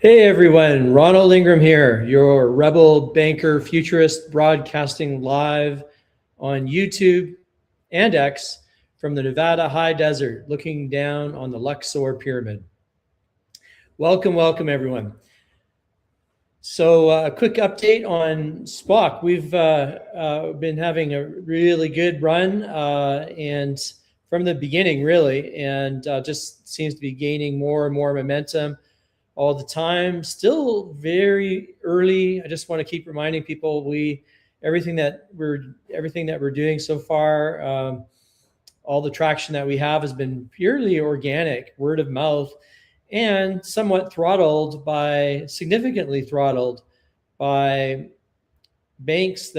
Hey everyone, Ronald Ingram here, your rebel banker futurist, broadcasting live on YouTube and X from the Nevada high desert, looking down on the Luxor pyramid. Welcome everyone. So a quick update on POCK. We've been having a really good run and from the beginning really, and just seems to be gaining more and more momentum all the time. Still very early. I just want to keep reminding people everything that we're doing so far, all the traction that we have has been purely organic, word of mouth, and somewhat significantly throttled by banks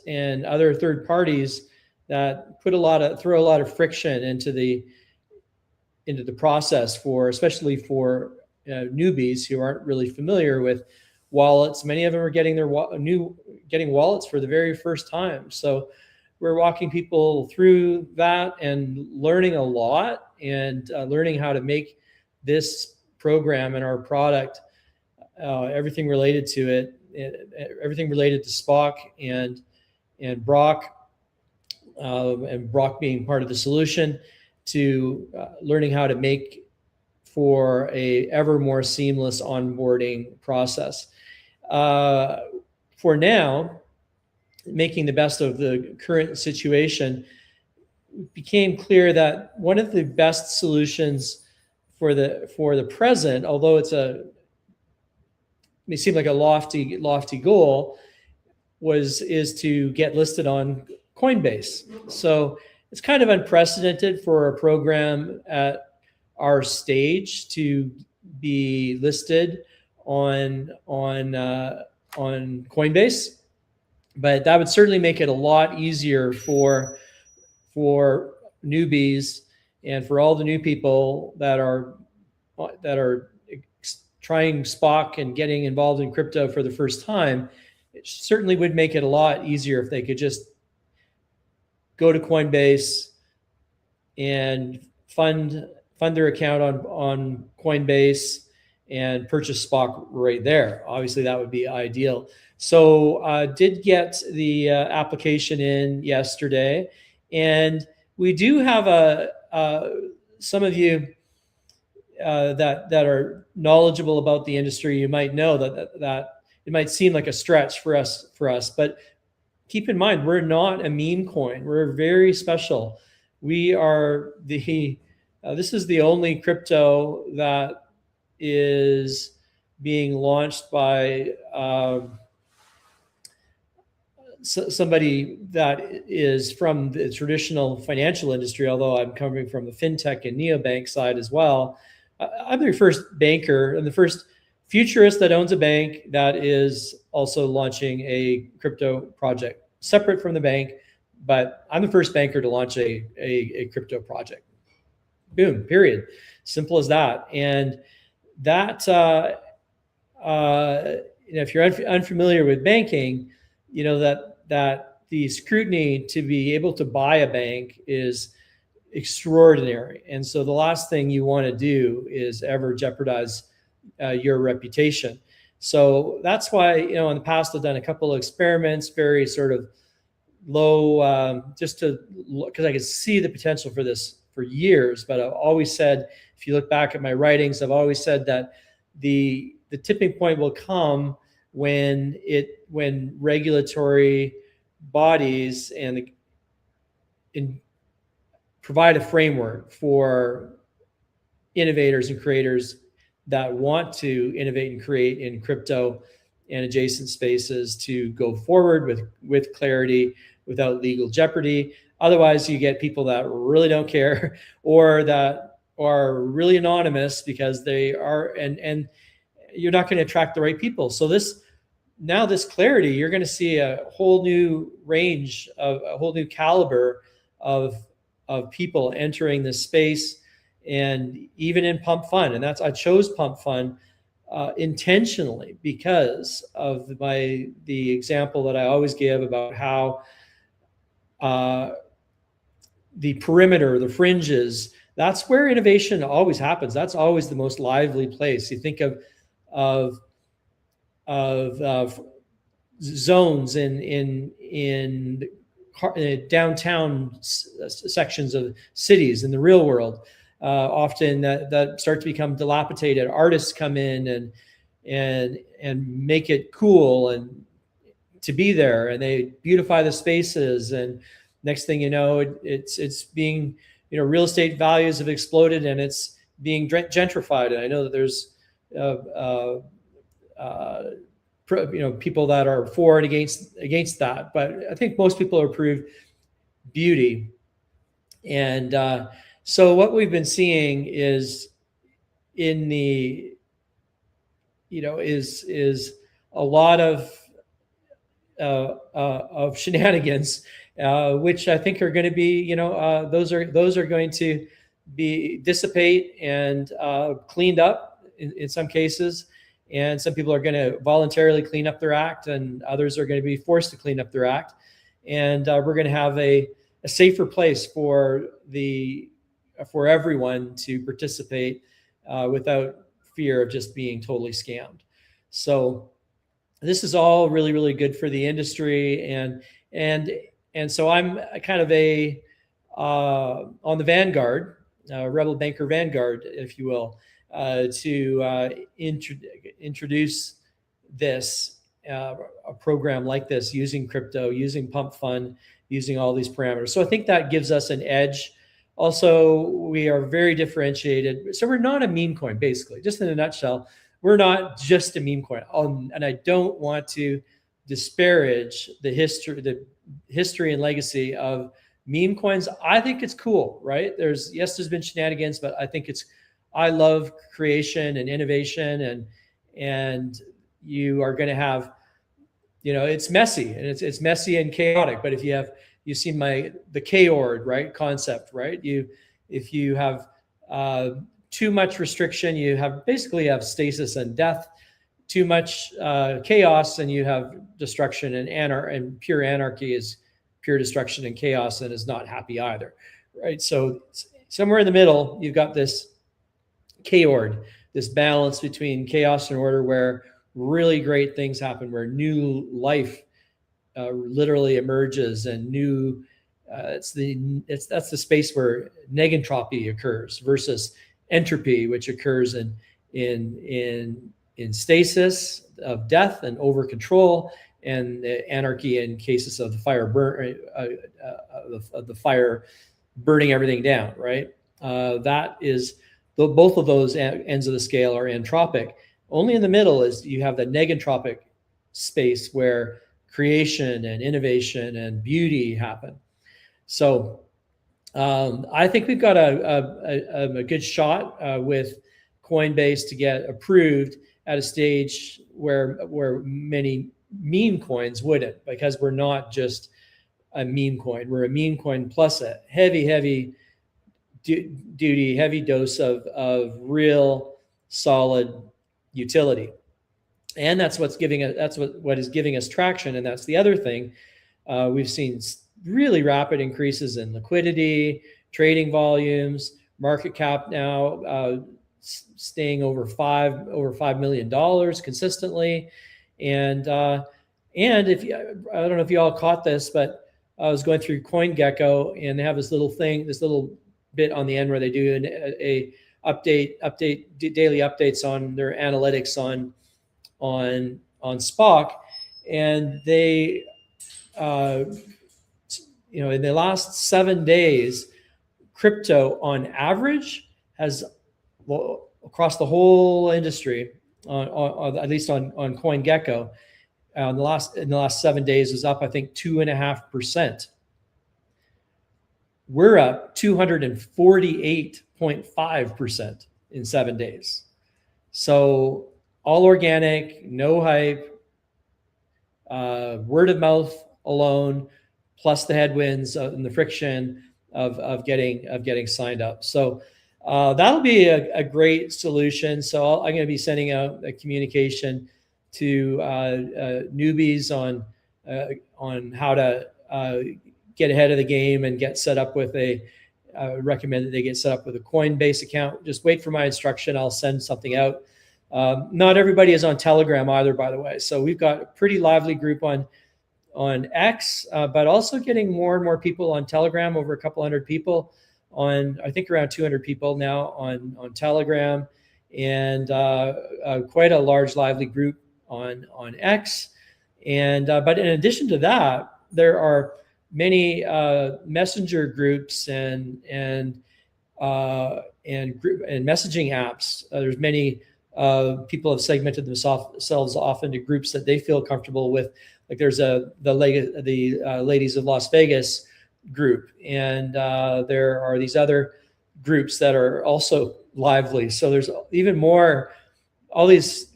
and other third parties that throw a lot of friction into the process especially for newbies who aren't really familiar with wallets. Many of them are getting getting wallets for the very first time. So we're walking people through that and learning a lot and learning how to make this program and our product, everything related to it, everything related to POCK and Brok, and Brok being part of the solution, to learning how to make for a ever more seamless onboarding process. For now, making the best of the current situation, it became clear that one of the best solutions for the present, although it may seem like a lofty goal, is to get listed on Coinbase. So it's kind of unprecedented for a program at our stage to be listed on Coinbase, but that would certainly make it a lot easier for newbies and for all the new people that are trying POCK and getting involved in crypto for the first time. It certainly would make it a lot easier if they could just go to Coinbase and fund their account on Coinbase and purchase POCK right there. Obviously, that would be ideal. So did get the application in yesterday, and we do have some of you that are knowledgeable about the industry. You might know that it might seem like a stretch for us, but keep in mind, we're not a meme coin. We're very special. We are this is the only crypto that is being launched by somebody that is from the traditional financial industry, although I'm coming from the fintech and neobank side as well. I'm the first banker and the first futurist that owns a bank that is also launching a crypto project separate from the bank, but I'm the first banker to launch a crypto project. Boom, period. Simple as that. And that, if you're unfamiliar with banking, you know that the scrutiny to be able to buy a bank is extraordinary. And so the last thing you want to do is ever jeopardize your reputation. So that's why, in the past I've done a couple of experiments, very sort of low, just because I could see the potential for this for years. But I've always said, if you look back at my writings, I've always said that the tipping point will come when regulatory bodies provide a framework for innovators and creators that want to innovate and create in crypto and adjacent spaces to go forward with clarity without legal jeopardy. Otherwise, you get people that really don't care or that are really anonymous because they are, and you're not going to attract the right people. So this clarity, you're going to see a whole new range of a whole new caliber of people entering this space, and even in Pump Fund. And I chose Pump Fund intentionally because of the example that I always give about how the perimeter, the fringes, that's where innovation always happens. That's always the most lively place. You think of of zones in downtown sections of cities in the real world. Often that start to become dilapidated. Artists come in and make it cool and to be there, and they beautify the spaces. And next thing you know, it's being, real estate values have exploded and it's being gentrified. And I know that there's people that are for and against that, but I think most people approve beauty. And so what we've been seeing is in the is a lot of shenanigans, which I think are going to be those are going to be dissipate and cleaned up in some cases. And some people are going to voluntarily clean up their act, and others are going to be forced to clean up their act. And we're going to have a safer place for everyone to participate without fear of just being totally scammed. So this is all really, really good for the industry. And so I'm kind of on the vanguard, rebel banker vanguard, if you will, to introduce this a program like this using crypto, using pump fund, using all these parameters. So I think that gives us an edge. Also, we are very differentiated. So we're not a meme coin, basically. Just in a nutshell, we're not just a meme coin. And I don't want to disparage the history and legacy of meme coins. I think it's cool, right? There's been shenanigans, but I love creation and innovation, and you are going to have, it's messy, and it's messy and chaotic. But if you've seen the K-ord, right, concept, right? If you have too much restriction, you basically have stasis and death. Too much chaos, and you have destruction, and pure anarchy is pure destruction and chaos, and is not happy either, right? So somewhere in the middle, you've got this K-ord, this balance between chaos and order, where really great things happen, where new life literally emerges, and that's the space where negentropy occurs versus entropy, which occurs in stasis of death and over control, and anarchy in cases of the fire the fire burning everything down, right? That is, both of those ends of the scale are entropic. Only in the middle is you have the negentropic space where creation and innovation and beauty happen. So I think we've got a good shot with Coinbase to get approved at a stage where many meme coins wouldn't, because we're not just a meme coin. We're a meme coin plus a heavy duty, heavy dose of real solid utility. And that's what is giving us traction. And that's the other thing. We've seen really rapid increases in liquidity, trading volumes, market cap now staying over $5 million consistently. And if I don't know if you all caught this, but I was going through CoinGecko, and they have this little bit on the end where they do a daily updates on their analytics on POCK, and they in the last 7 days, crypto on average has, across the whole industry, at least on CoinGecko, in the last 7 days is up, I think, 2.5%. We're up 248.5% in 7 days. So all organic, no hype, word of mouth alone, plus the headwinds and the friction of getting signed up. So that'll be a great solution. So I'm going to be sending out a communication to newbies on how to get ahead of the game and get set up with recommend that they get set up with a Coinbase account. Just wait for my instruction. I'll send something out Not everybody is on Telegram either, by the way. So we've got a pretty lively group on X, but also getting more and more people on Telegram, over a couple hundred people on, I think around 200 people now on Telegram, and quite a large lively group on X. And but in addition to that, there are many messenger groups and messaging apps. There's many people have segmented themselves off into groups that they feel comfortable with. Like there's the Ladies of Las Vegas group, and there are these other groups that are also lively. So there's even more, all these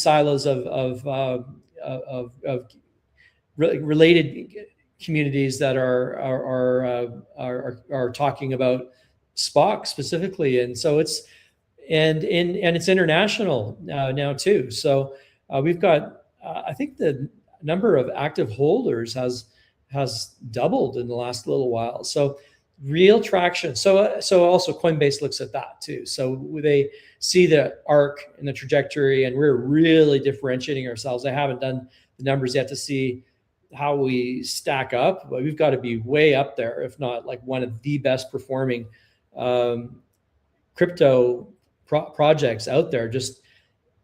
silos of related communities that are talking about POCK specifically, and so it's it's international now too. So we've got I think the number of active holders has doubled in the last little while. So real traction. So also Coinbase looks at that too. So they see the arc and the trajectory, and we're really differentiating ourselves. I haven't done the numbers yet to see how we stack up, but we've got to be way up there, if not like one of the best performing crypto projects out there. Just,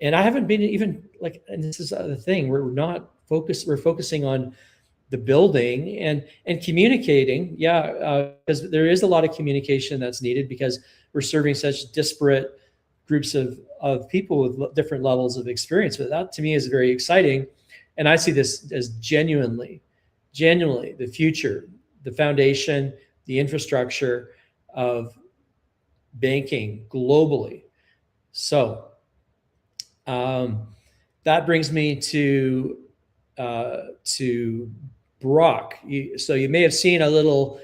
and I haven't been even like, and this is the thing, we're focusing on the building and communicating. Because there is a lot of communication that's needed, because we're serving such disparate groups of people with different levels of experience. But that to me is very exciting. And I see this as genuinely the future, the foundation, the infrastructure of banking globally. So that brings me to Brok. So you may have seen a little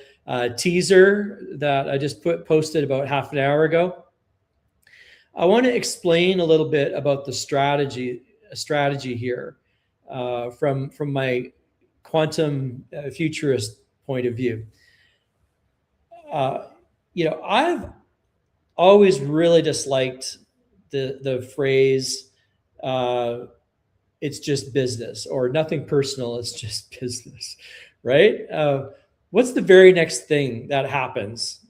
teaser that I just posted about half an hour ago. I want to explain a little bit about the strategy here from my quantum futurist point of view. I've always really disliked the phrase it's just business, or nothing personal, it's just business, right? What's the very next thing that happens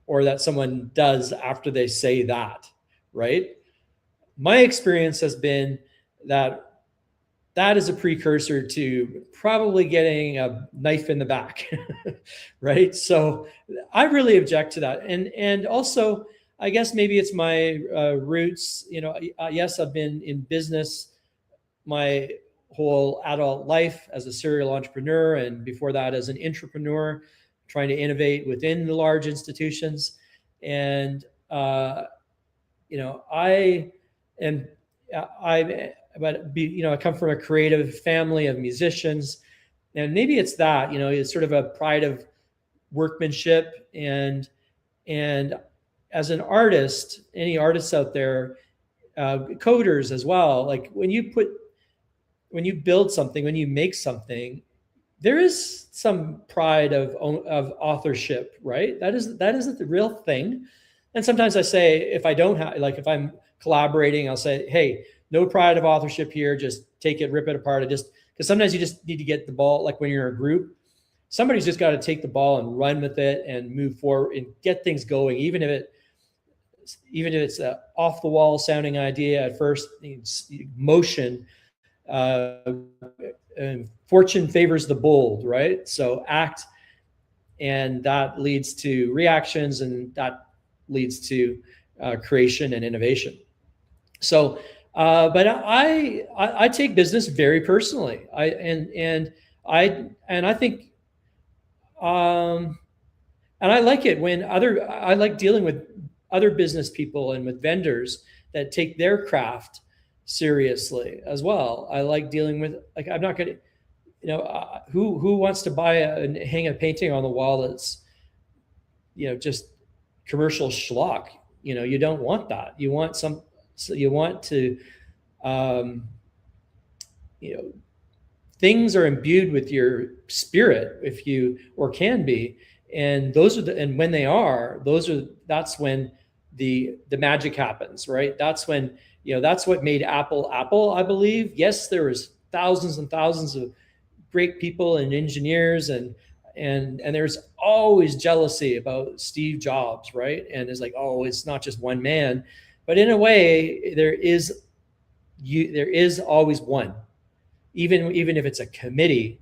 or that someone does after they say that, right? My experience has been that is a precursor to probably getting a knife in the back, right? So I really object to that. And also, I guess maybe it's my roots. Yes, I've been in business my whole adult life as a serial entrepreneur, and before that as an intrapreneur, trying to innovate within the large institutions. And I come from a creative family of musicians, and maybe it's that, it's sort of a pride of workmanship. And as an artist, any artists out there, coders as well, like when you build something, when you make something, there is some pride of authorship, right? That isn't the real thing. And sometimes I say, if I don't have, like if I'm collaborating, I'll say, hey, no pride of authorship here. Just take it, rip it apart. Because sometimes you just need to get the ball. Like when you're in a group, somebody's just got to take the ball and run with it and move forward and get things going. Even if it's an off the wall sounding idea at first, motion, and fortune favors the bold, right? So act, and that leads to reactions, and that leads to creation and innovation. So, but I take business very personally. I think, and I like it when I like dealing with other business people and with vendors that take their craft seriously as well. I like dealing with, like, I'm not going to, who wants to buy and hang a painting on the wall that's, just commercial schlock. You don't want that. You want to, things are imbued with your spirit, or can be. And when they are, that's when the magic happens, right? That's when, that's what made Apple Apple, I believe. Yes, there was thousands and thousands of great people and engineers, and there's always jealousy about Steve Jobs, right? And it's like, oh, it's not just one man, but in a way, there is always one, even if it's a committee.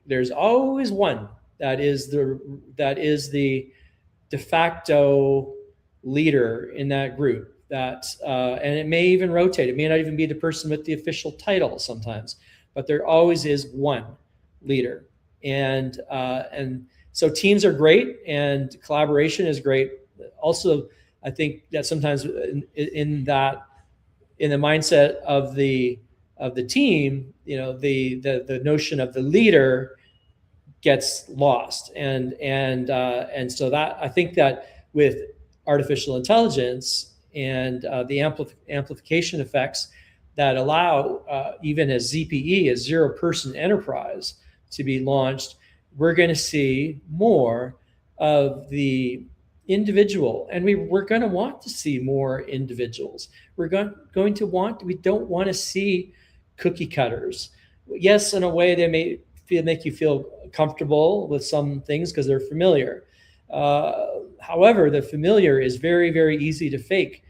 There's always one that is the de facto leader in that group. And it may even rotate. It may not even be the person with the official title sometimes, but there always is one leader. And so teams are great, and collaboration is great. Also, I think that sometimes in the mindset of the team, the notion of the leader gets lost, and so that, I think that with artificial intelligence and the amplification effects that allow even as ZPE, a zero-person enterprise, to be launched, we're going to see more of the individual, and we're going to want to see more individuals. We don't want to see cookie cutters. Yes, in a way they may make you feel comfortable with some things because they're familiar. However, the familiar is very, very easy to fake,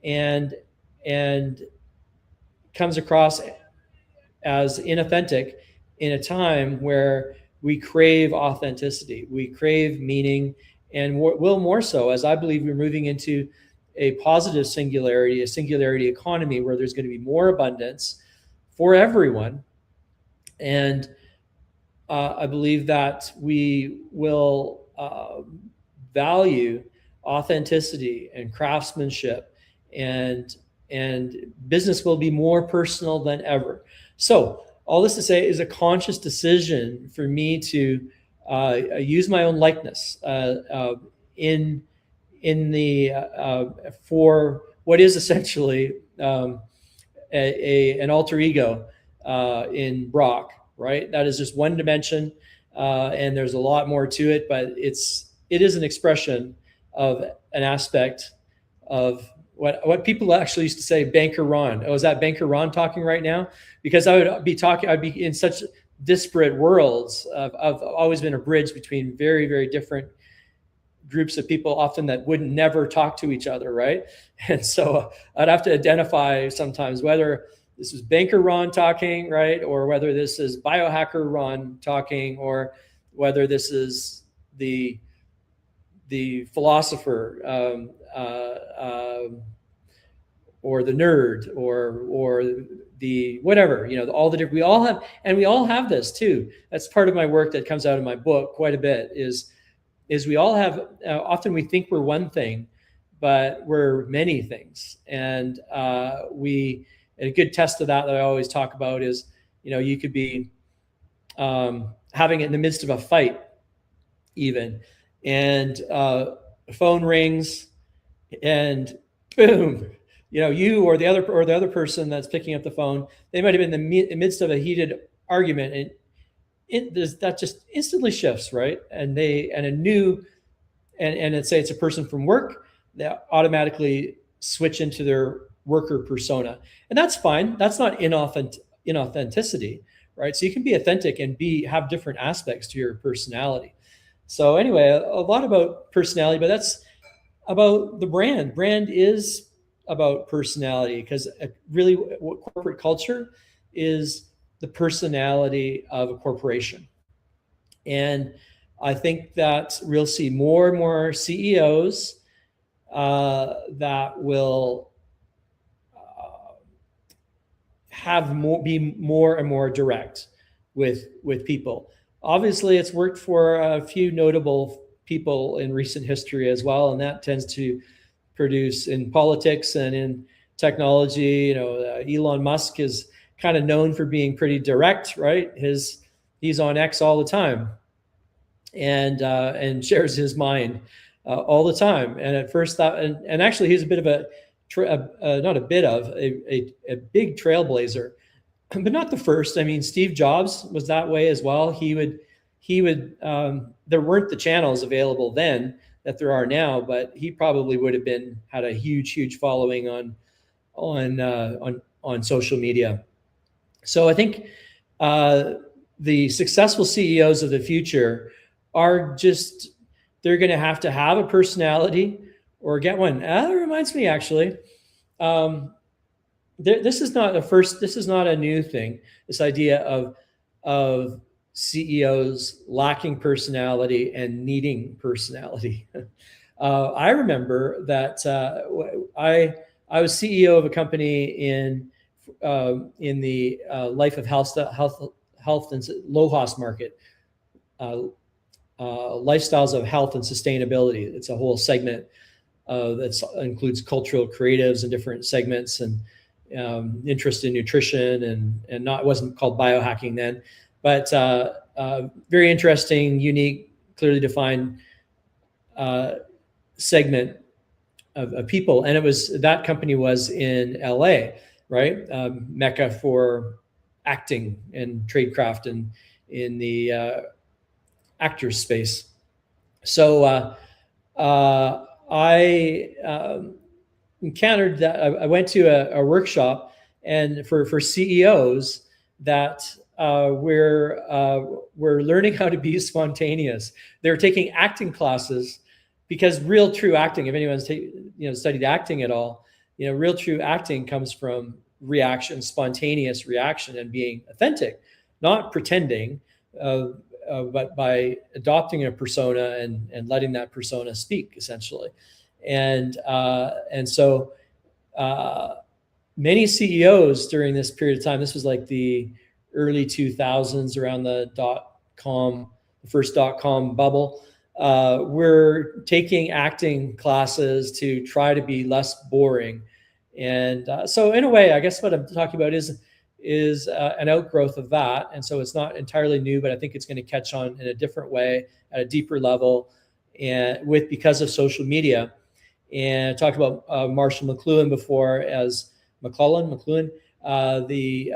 and comes across as inauthentic in a time where we crave authenticity, we crave meaning, and will more so, as I believe we're moving into a positive singularity, a singularity economy where there's going to be more abundance for everyone. And I believe that we will value authenticity and craftsmanship, and business will be more personal than ever. So all this to say is a conscious decision for me to use my own likeness in the for what is essentially an alter ego in Brok, right? That is just one dimension, and there's a lot more to it, but it is an expression of an aspect of what people actually used to say, Banker Ron. Oh, is that Banker Ron talking right now? Because I'd be in such disparate worlds. I've always been a bridge between very, very different groups of people, often that wouldn't never talk to each other, right? And so I'd have to identify sometimes whether this is Banker Ron talking, right? Or whether this is biohacker Ron talking, or whether this is the philosopher, or the nerd, or the whatever, all the different, we all have this too. That's part of my work that comes out of my book quite a bit, is we all have, often we think we're one thing, but we're many things. And a good test of that I always talk about is, you could be having it in the midst of a fight even, and a phone rings, and boom, you or the other person that's picking up the phone, they might have been in the midst of a heated argument, and that just instantly shifts, right? And let's say it's a person from work, they automatically switch into their worker persona, and that's fine. That's not inauthenticity, right? So you can be authentic and have different aspects to your personality. So anyway, a lot about personality, but that's about the brand. Brand is about personality, because really what corporate culture is the personality of a corporation. And I think that we'll see more and more CEOs that will be more and more direct with people. Obviously, it's worked for a few notable people in recent history as well, and that tends to produce in politics and in technology. Elon Musk is kind of known for being pretty direct, right? He's on X all the time, and shares his mind all the time. And at first, and actually, he's a bit of a big trailblazer, but not the first. I mean, Steve Jobs was that way as well. He would there weren't the channels available then that there are now, but he probably would have had a huge following on social media. So I think the successful CEOs of the future are they're going to have a personality or get one. That reminds me, actually, this is not a new thing. This idea of CEOs lacking personality and needing personality. I remember that I was CEO of a company in the life of health and LOHAS market, lifestyles of health and sustainability. It's a whole segment that includes cultural creatives and different segments, and interest in nutrition, and it wasn't called biohacking then, but very interesting, unique, clearly defined segment of people. And that company was in LA, right? Mecca for acting and tradecraft and in the actor space. So I encountered that. I went to a workshop and for CEOs that we're learning how to be spontaneous. They're taking acting classes, because real true acting, if anyone's studied acting at all, real true acting comes from reaction, spontaneous reaction, and being authentic, not pretending, but by adopting a persona and letting that persona speak, essentially. And so many CEOs during this period of time, this was like the early 2000s, around the first dot-com bubble, we're taking acting classes to try to be less boring. And so in a way, I guess what I'm talking about is an outgrowth of that. And so it's not entirely new, but I think it's going to catch on in a different way, at a deeper level, and because of social media. And I talked about Marshall McLuhan before as McLuhan, the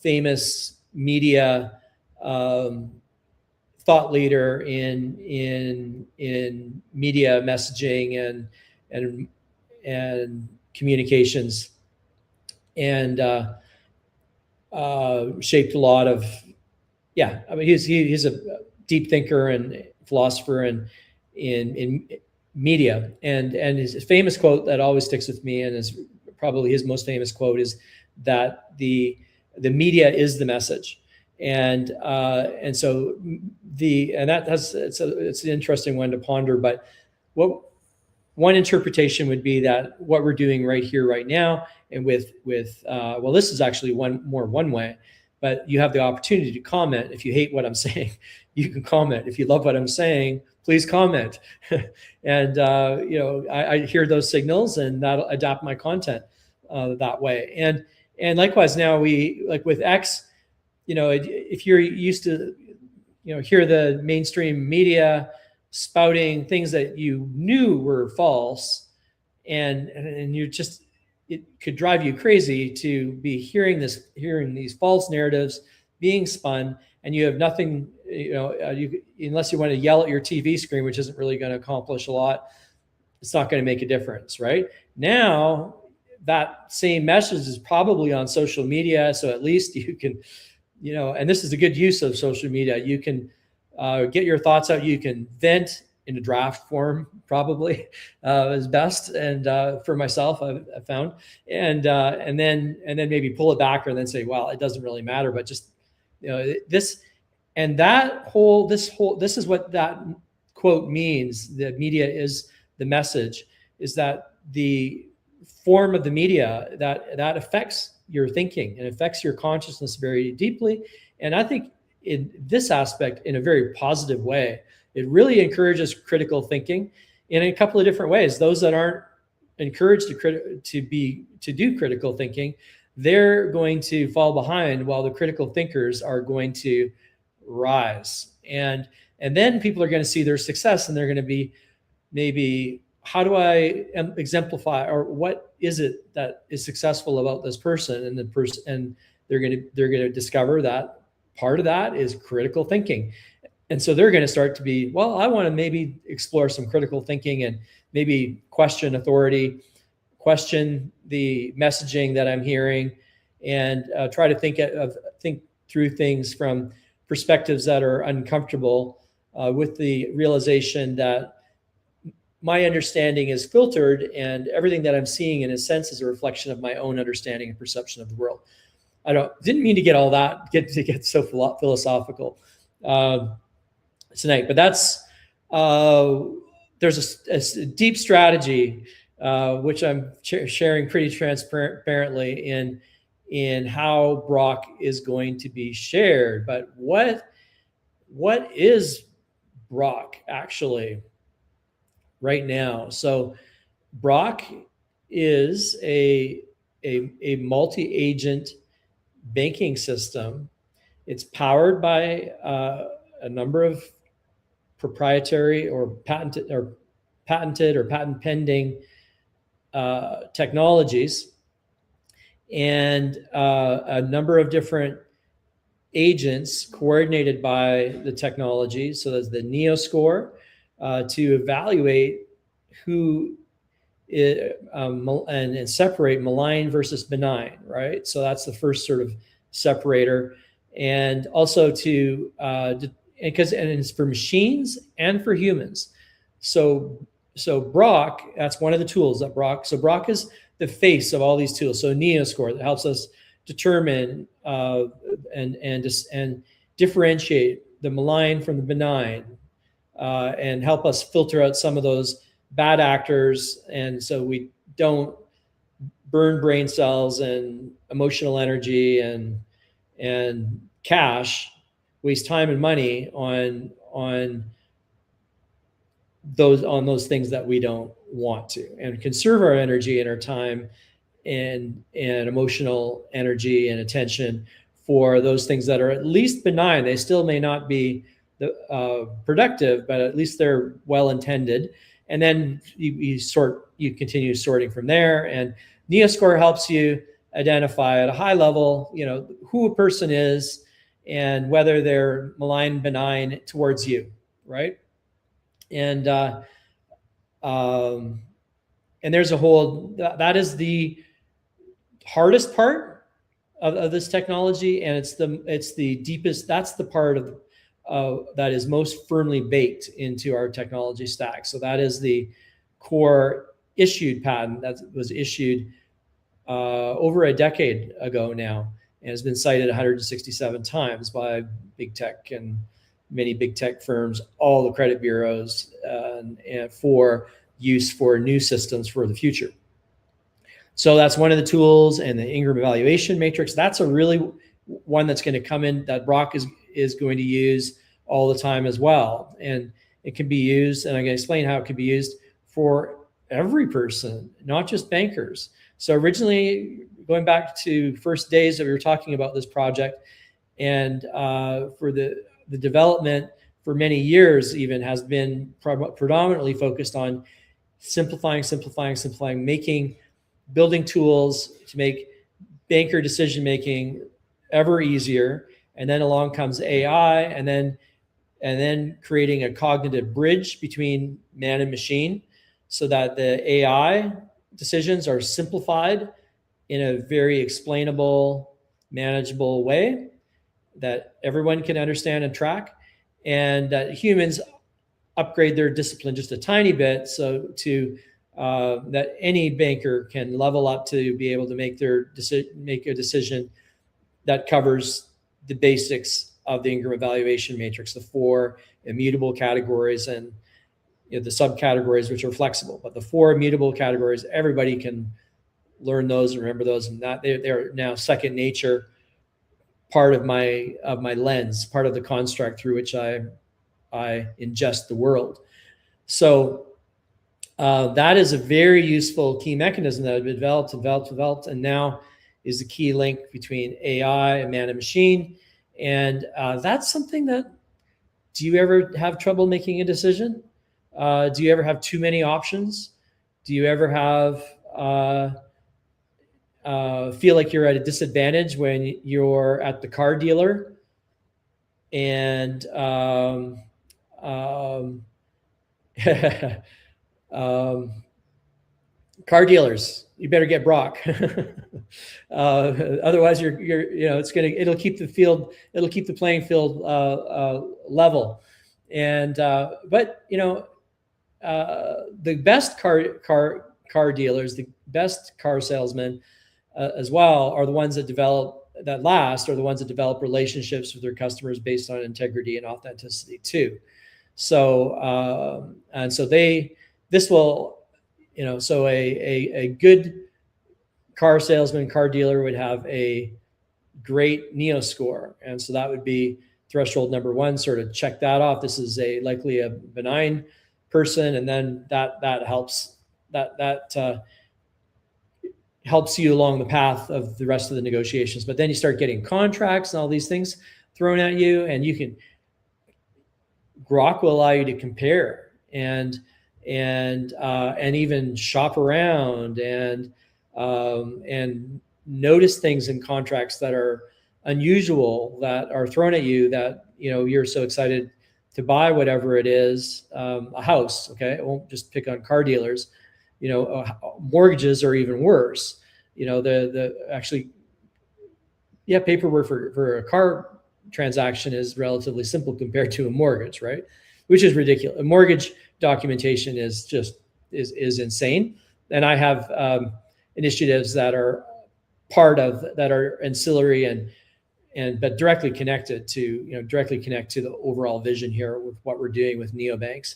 famous media thought leader in media messaging and communications, and shaped a lot of, he's a deep thinker and philosopher in media, and his famous quote that always sticks with me, and is probably his most famous quote, is that the media is the message. And so it's an interesting one to ponder. But one interpretation would be that what we're doing right here, right now, and with this is actually one way, but you have the opportunity to comment. If you hate what I'm saying, you can comment. If you love what I'm saying, please comment. And I hear those signals, and that'll adapt my content that way. And likewise, now with X, if you're used to, hear the mainstream media spouting things that you knew were false, and it could drive you crazy to be hearing these false narratives being spun, and you have nothing, unless you want to yell at your TV screen, which isn't really going to accomplish a lot. It's not going to make a difference, right? Now, that same message is probably on social media, so at least you can, and this is a good use of social media. You can get your thoughts out. You can vent in a draft form, probably is best. And for myself, I've found, and then maybe pull it back, or then say, well, it doesn't really matter. But just this and that this is what that quote means. The media is the message. Is that the form of the media that affects your thinking and affects your consciousness very deeply. And I think in this aspect, in a very positive way, it really encourages critical thinking in a couple of different ways. Those that aren't encouraged to do critical thinking, they're going to fall behind, while the critical thinkers are going to rise. And then people are going to see their success, and they're going to be, maybe, how do I exemplify, or what is it that is successful about this person? And they're going to discover that part of that is critical thinking. And so they're going to start to be, well, I want to maybe explore some critical thinking and maybe question authority, question the messaging that I'm hearing, and try to think through things from perspectives that are uncomfortable, with the realization that my understanding is filtered, and everything that I'm seeing in a sense is a reflection of my own understanding and perception of the world. Didn't mean to get so philosophical tonight, but that's there's a deep strategy which I'm sharing pretty transparently in how Brok is going to be shared. But what is Brok actually right now? So Brok is a multi-agent banking system. It's powered by a number of proprietary or patent pending technologies, and a number of different agents coordinated by the technology. So there's the Neo score to evaluate who and separate malign versus benign, right? So that's the first sort of separator. And also to because it's for machines and for humans. So Brok, that's one of the tools that Brok. So Brok is the face of all these tools. So Neo score that helps us determine and differentiate the malign from the benign, and help us filter out some of those bad actors, and so we don't burn brain cells and emotional energy and cash, waste time and money on those things that we don't want to, and conserve our energy and our time and emotional energy and attention for those things that are at least benign. They still may not be productive, but at least they're well intended. And then you continue sorting from there. And NeoScore helps you identify at a high level, who a person is and whether they're malign, benign towards you, right? And there's a whole, that is the hardest part of this technology, and it's the deepest. That's the part of that is most firmly baked into our technology stack. So that is the core issued patent that was issued over a decade ago now, and has been cited 167 times by big tech and many big tech firms, all the credit bureaus, and for use for new systems for the future. So that's one of the tools. And the Ingram evaluation matrix, that's a really one that's going to come in that Brok is going to use all the time as well. And it can be used, and I'm going to explain how it can be used for every person, not just bankers. So originally, going back to first days that we were talking about this project, and for the development for many years even has been predominantly focused on simplifying, building tools to make banker decision-making ever easier. And then along comes AI, and then creating a cognitive bridge between man and machine, so that the AI decisions are simplified in a very explainable, manageable way that everyone can understand and track, and that humans upgrade their discipline just a tiny bit, so to that any banker can level up to be able to make a decision that covers the basics of the Ingram evaluation matrix, the 4 immutable categories, and the subcategories which are flexible. But the 4 immutable categories, everybody can learn those and remember those, and that they're now second nature, part of my lens, part of the construct through which I ingest the world. So that is a very useful key mechanism that has been developed, and now is the key link between AI and man and machine. And that's something that, do you ever have trouble making a decision? Do you ever have too many options? Do you ever have feel like you're at a disadvantage when you're at the car dealer and car dealers, you better get Brok. Otherwise, it'll keep the playing field level. And but the best car dealers, the best car salesmen as well, are the ones that last, are the ones that develop relationships with their customers based on integrity and authenticity too. So and so this will, so a good car salesman, car dealer would have a great NEO score, and so that would be threshold number one. Sort of check that off. This is likely a benign person, and then that helps helps you along the path of the rest of the negotiations. But then you start getting contracts and all these things thrown at you, and Grok will allow you to compare and even shop around and notice things in contracts that are unusual, that are thrown at you, that you're so excited to buy whatever it is, a house. Okay, I won't just pick on car dealers. Mortgages are even worse. Paperwork for a car transaction is relatively simple compared to a mortgage, right? Which is ridiculous. A mortgage documentation is insane. And I have initiatives that are ancillary but directly connected to the overall vision here with what we're doing with neobanks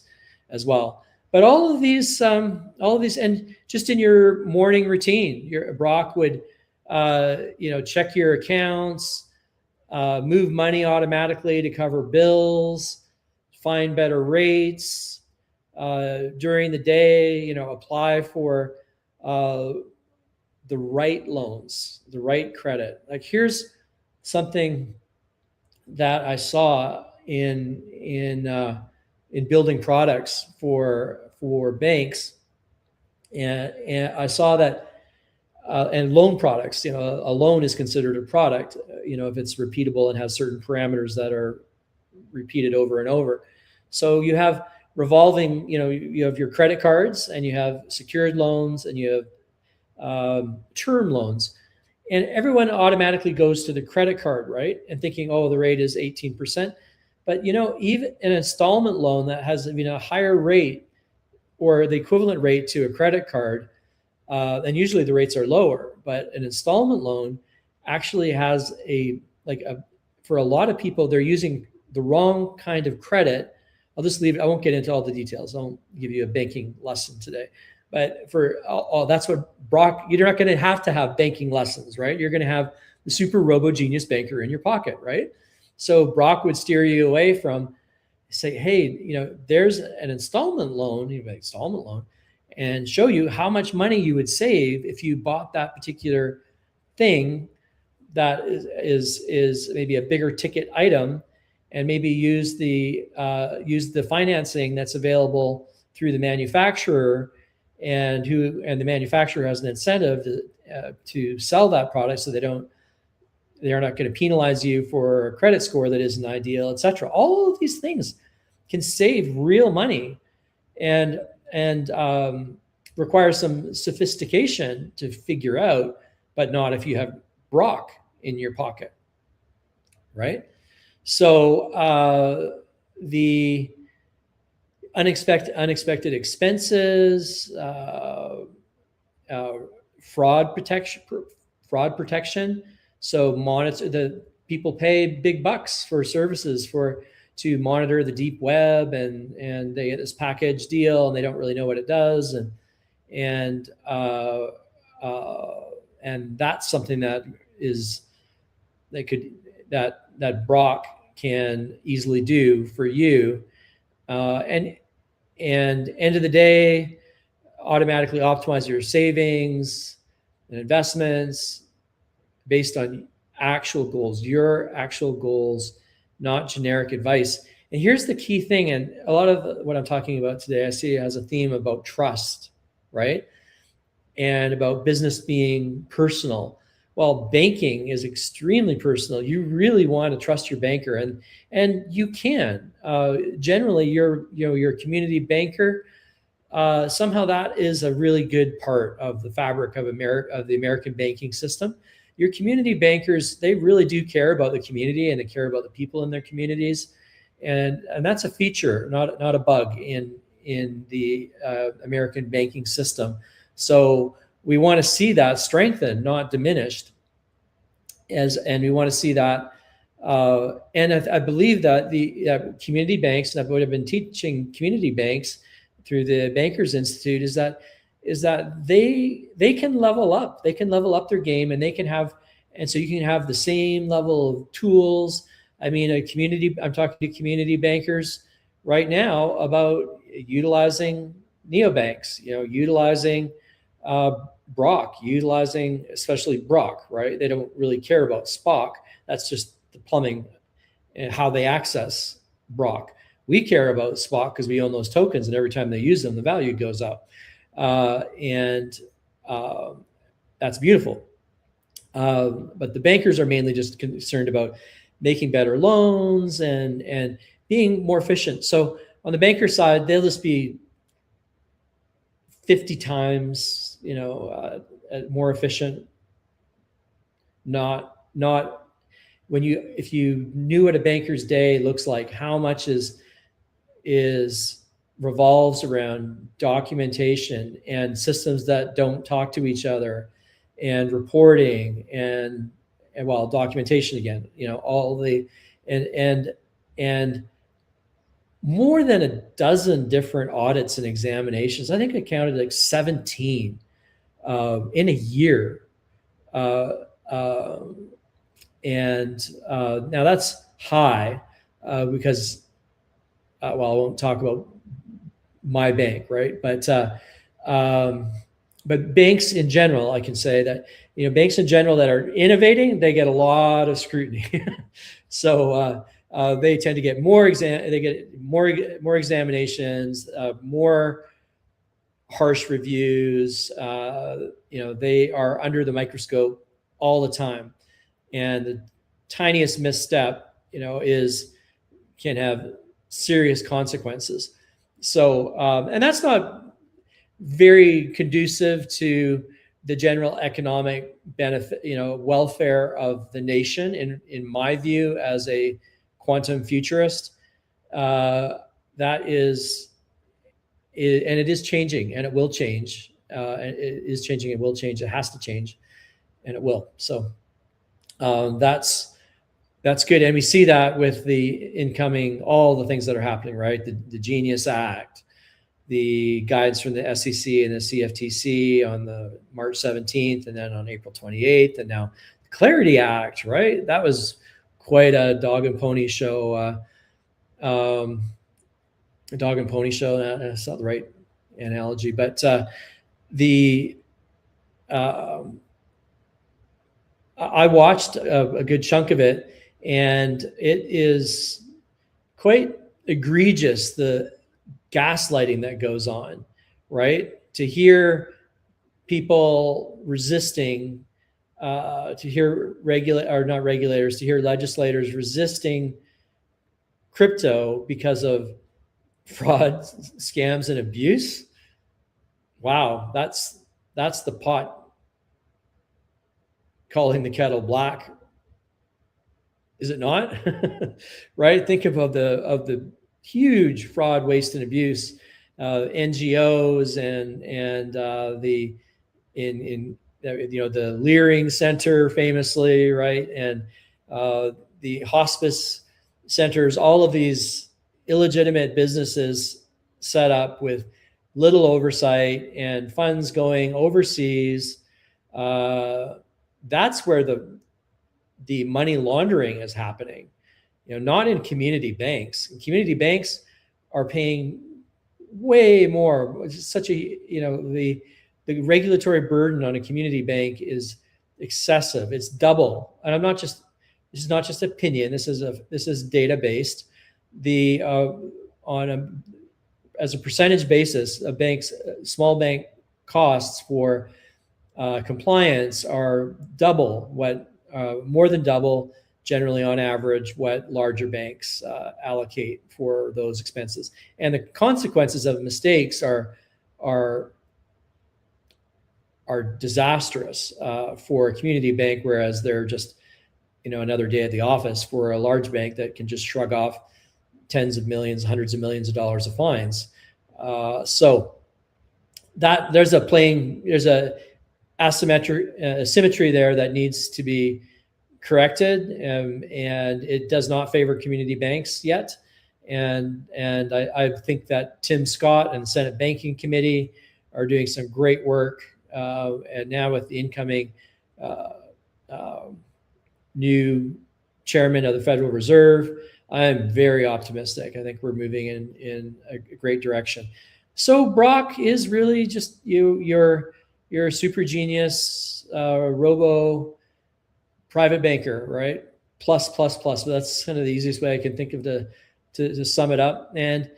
as well. But all of these, and just in your morning routine, Brok would, check your accounts, move money automatically to cover bills, find better rates during the day. Apply for the right loans, the right credit. Like, here's something that I saw in building products for banks, and I saw that and loan products. A loan is considered a product, if it's repeatable and has certain parameters that are repeated over and over. So you have revolving, you have your credit cards, and you have secured loans, and you have term loans. And everyone automatically goes to the credit card, right? And thinking, oh, the rate is 18%. But even an installment loan that has a higher rate or the equivalent rate to a credit card, and usually the rates are lower. But an installment loan actually has for a lot of people, they're using the wrong kind of credit. I'll just leave it. I won't get into all the details. I won't give you a banking lesson today. But that's what Brok, you're not going to have banking lessons, right? You're going to have the super robo genius banker in your pocket, right? So Brok would steer you away from, say, hey, there's an installment loan, and show you how much money you would save if you bought that particular thing that is maybe a bigger ticket item, and maybe use the financing that's available through the manufacturer, and the manufacturer has an incentive to sell that product, so they're not going to penalize you for a credit score that isn't ideal, etc. All of these things can save real money and require some sophistication to figure out, but not if you have Brok in your pocket, right? So the unexpected expenses, fraud protection. So monitor the people pay big bucks for services to monitor the deep web, and they get this package deal and they don't really know what it does, and that's something that Brok can easily do for you, and end of the day, automatically optimize your savings and investments based on your actual goals, not generic advice. And here's the key thing, and a lot of what I'm talking about today, I see it has a theme about trust, right? And about business being personal. Well, banking is extremely personal. You really want to trust your banker, and you can. Generally, your community banker. Somehow that is a really good part of the fabric of the American banking system. Your community bankers, they really do care about the community, and they care about the people in their communities, and that's a feature, not a bug in the American banking system. So we want to see that strengthened, not diminished, and we want to see that. And I believe that the community banks, and I would have been teaching community banks through the Bankers Institute, is that they can level up. They can level up their game, and they can have, and so you can have the same level of tools. I mean, I'm talking to community bankers right now about utilizing neobanks, utilizing Brok, utilizing especially Brok, right? They don't really care about POCK. That's just the plumbing and how they access Brok. We care about POCK because we own those tokens, and every time they use them, the value goes up. And that's beautiful. But the bankers are mainly just concerned about making better loans and being more efficient. So on the banker side, they'll just be 50 times, more efficient. Not if you knew what a banker's day looks like, how much revolves around documentation and systems that don't talk to each other, and reporting and documentation again, all the and more than a dozen different audits and examinations. I think I counted like 17 in a year. And now that's high because, I won't talk about my bank, right? But banks in general, I can say that, banks in general that are innovating, they get a lot of scrutiny. So they tend to get more examinations, more harsh reviews. They are under the microscope all the time, and the tiniest misstep, can have serious consequences. So, and that's not very conducive to the general economic benefit, welfare of the nation. In my view, as a quantum futurist, that is, and it is changing, and it will change. It is changing. It will change. It has to change, and it will. So that's good, and we see that with the incoming, all the things that are happening, right? The Genius Act, the guidance from the SEC and the CFTC on the March 17th, and then on April 28th, and now the Clarity Act, right? That was quite a dog and pony show. A dog and pony show. That's not the right analogy, but I watched a good chunk of it, and it is quite egregious, the gaslighting that goes on, right? To hear people resisting, to hear to hear legislators resisting crypto because of fraud, scams, and abuse. Wow, that's the pot calling the kettle black, is it not? Right? Think of the huge fraud, waste, and abuse, NGOs and the Leering Center famously, right, and the hospice centers, all of these illegitimate businesses set up with little oversight and funds going overseas. That's where the money laundering is happening, not in community banks. Community banks are paying way more. It's such a, the regulatory burden on a community bank is excessive. It's double. And this is not just opinion. This is data based. As a percentage basis, a small bank costs for compliance are double what, more than double, generally on average, what larger banks allocate for those expenses. And the consequences of mistakes are disastrous for a community bank, whereas they're just, another day at the office for a large bank that can just shrug off tens of millions, hundreds of millions of dollars of fines. So that there's a asymmetry there that needs to be corrected, and it does not favor community banks yet. And I think that Tim Scott and the Senate Banking Committee are doing some great work. And now with the incoming new chairman of the Federal Reserve, I'm very optimistic. I think we're moving in a great direction. So Brok is really just you're a super genius robo private banker, right? Plus. But that's kind of the easiest way I can think of to sum it up. And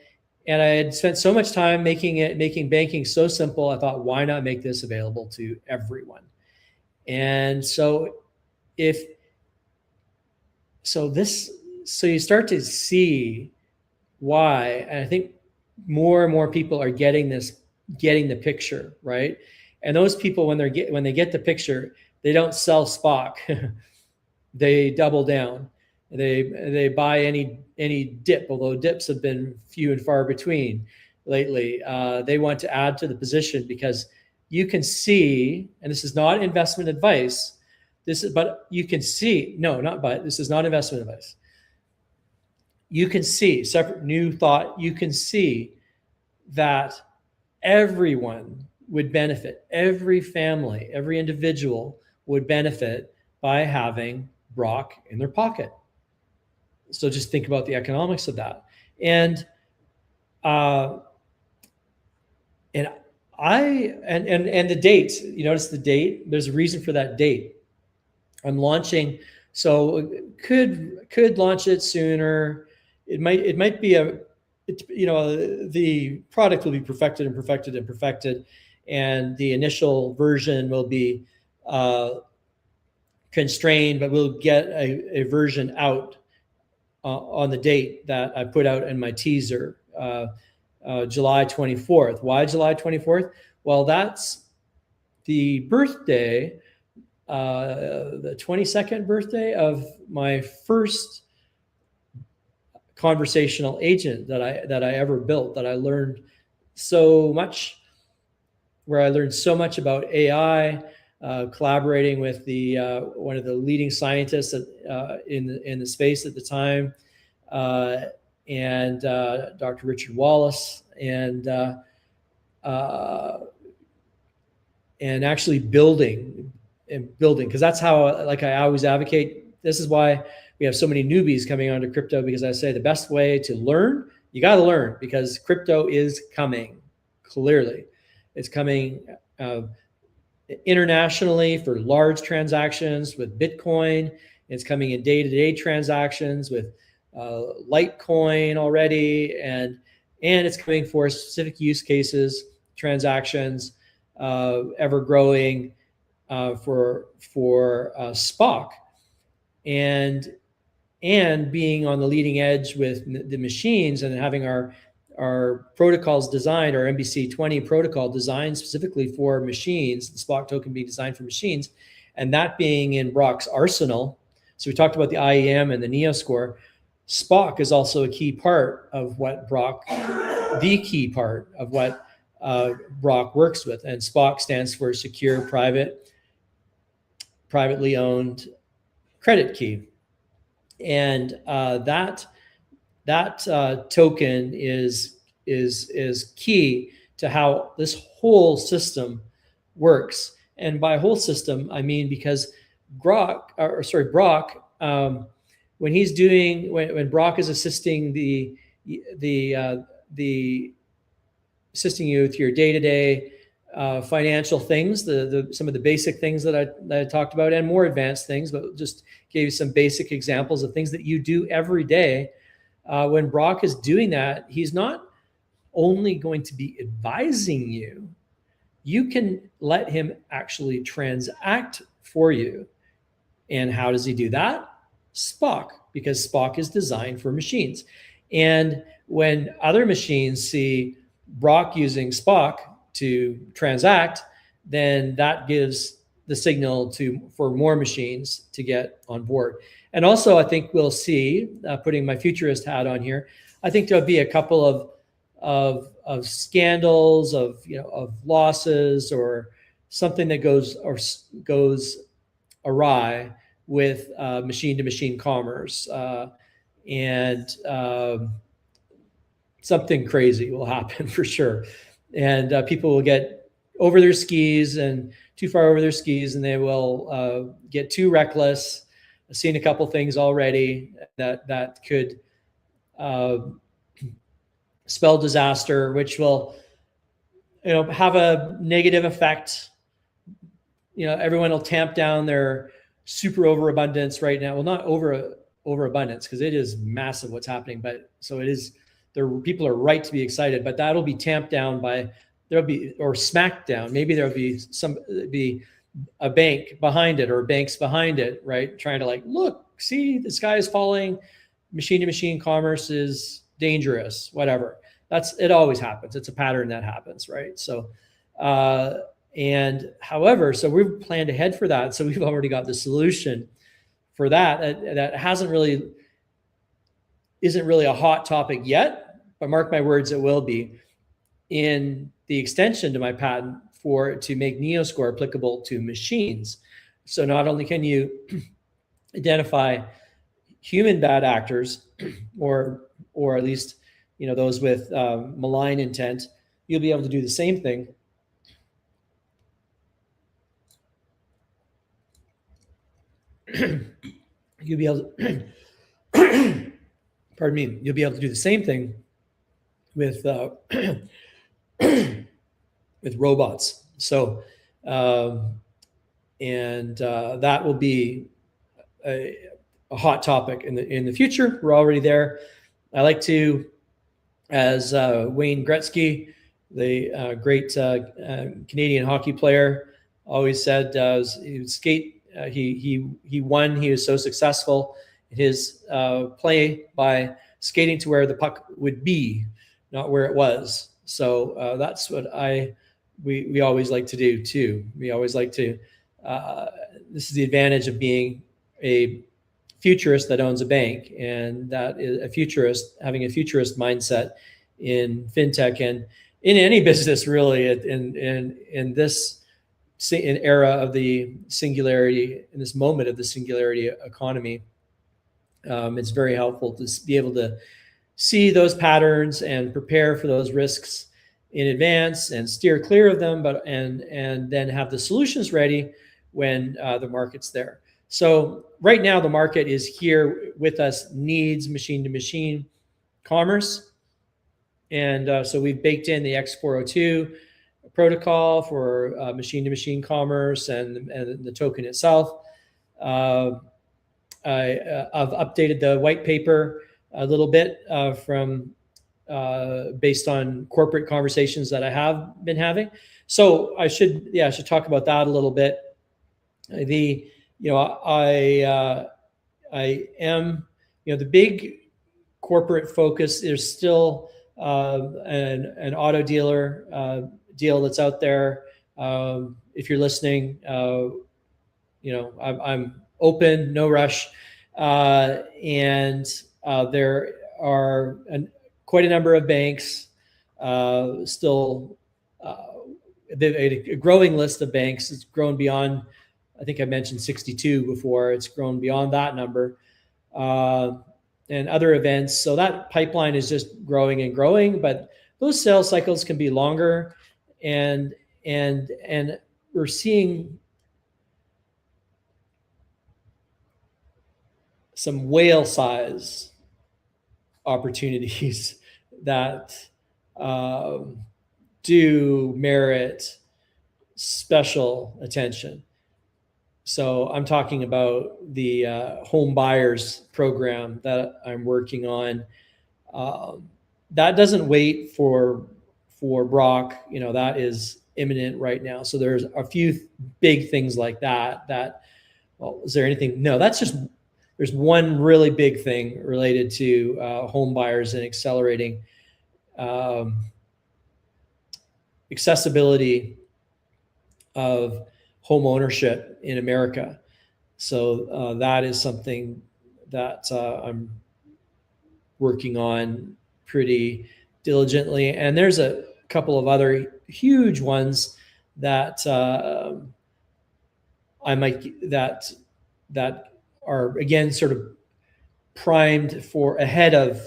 I had spent so much time making banking so simple. I thought, why not make this available to everyone? And so you start to see why, and I think more and more people are getting the picture, right? And those people, when they get the picture, they don't sell SPOC. They double down. They buy any dip, although dips have been few and far between lately. They want to add to the position because you can see, and this is not investment advice. This is not investment advice. You can see, separate new thought, you can see that everyone would benefit, every family, every individual would benefit by having Brok in their pocket. So just think about the economics of that. And the date, you notice the date, there's a reason for that date. I'm launching, so could launch it sooner. It might be the product will be perfected, and the initial version will be constrained, but we'll get a version out on the date that I put out in my teaser, July 24th. Why July 24th? Well, that's the birthday, the 22nd birthday of my first conversational agent that I ever built, that I learned so much, where I learned so much about AI, collaborating with one of the leading scientists in the space at the time, and Dr. Richard Wallace, and actually building, because that's how, like, I always advocate. This is why we have so many newbies coming onto crypto, because I say the best way to learn, you got to learn, because crypto is coming. Clearly, it's coming internationally for large transactions with Bitcoin. It's coming in day-to-day transactions with Litecoin already, and it's coming for specific use cases, transactions, ever growing for SPOC, and being on the leading edge with the machines, and having our protocols designed, our MBC20 protocol designed specifically for machines, the SPOC token being designed for machines, and that being in Brok's arsenal. So we talked about the IEM and the NEO score. SPOC is also a key part of what Brok works with. And SPOC stands for Secure Privately Owned Credit Key. And that token is key to how this whole system works. And by whole system, I mean because Brok, when Brok is assisting assisting you with your day-to-day financial things, some of the basic things that I talked about, and more advanced things, but just gave you some basic examples of things that you do every day. When Brok is doing that, he's not only going to be advising you, you can let him actually transact for you. And how does he do that? POCK, because POCK is designed for machines. And when other machines see Brok using POCK to transact, then that gives the signal for more machines to get on board. And also, I think we'll see, putting my futurist hat on here, I think there'll be a couple of scandals, of losses, or something that goes awry with machine-to-machine commerce, and something crazy will happen for sure. And people will get over their skis, and too far over their skis, and they will get too reckless. I've seen a couple things already that could spell disaster, which will have a negative effect. Everyone will tamp down their super overabundance right now. Well, not overabundance, because it is massive what's happening, but so it is. People are right to be excited, but that'll be tamped down by or smacked down. Maybe there'll be a bank behind it, or banks behind it, right? Trying to look, see, the sky is falling. Machine-to-machine commerce is dangerous. Whatever. It always happens. It's a pattern that happens, right? So, and however, so we've planned ahead for that. So we've already got the solution for that. That isn't really a hot topic yet, but mark my words, it will be in the extension to my patent to make NeoScore applicable to machines. So not only can you identify human bad actors, or at least those with malign intent, you'll be able to do the same thing you'll be able to pardon me, you'll be able to do the same thing with with robots. So that will be a hot topic in the future. We're already there. I like to, as Wayne Gretzky, the great Canadian hockey player, always said, he would skate. He won. He was so successful in his play by skating to where the puck would be, not where it was. So that's what we always like to do too. We always like to. This is the advantage of being a futurist that owns a bank, and that is having a futurist mindset in fintech and in any business, really. In this era of the singularity, in this moment of the singularity economy, it's very helpful to be able to see those patterns and prepare for those risks in advance and steer clear of them, and then have the solutions ready when the market's there. So right now, the market is here with us, needs machine-to-machine commerce. And so we've baked in the X402 protocol for machine-to-machine commerce and the token itself. I've updated the white paper a little bit from based on corporate conversations that I have been having. So I should talk about that a little bit. I am, the big corporate focus. There's still an auto dealer deal that's out there. If you're listening, I'm open, no rush, and there are quite a number of banks still. A growing list of banks. It's grown beyond, I think I mentioned 62 before. It's grown beyond that number, and other events. So that pipeline is just growing and growing, but those sales cycles can be longer, and we're seeing some whale size opportunities that do merit special attention. So I'm talking about the home buyers program that I'm working on. That doesn't wait for Brok. That is imminent right now. So there's a few big things like that. Well, is there anything? No, there's one really big thing related to home buyers and accelerating accessibility of home ownership in America. So that is something that I'm working on pretty diligently. And there's a couple of other huge ones that that are, again, sort of primed for ahead of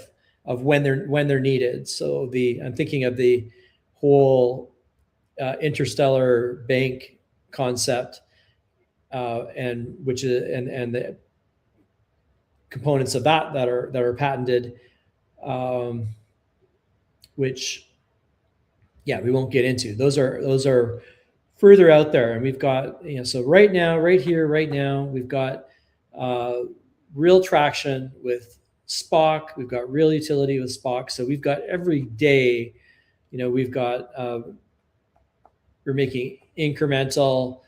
when they're needed. So I'm thinking of the whole interstellar bank concept, and the components of that are patented, which we won't get into. Those are further out there, and we've got, so right now, we've got real traction with POCK. We've got real utility with POCK. So we've got every day, we've got we're making incremental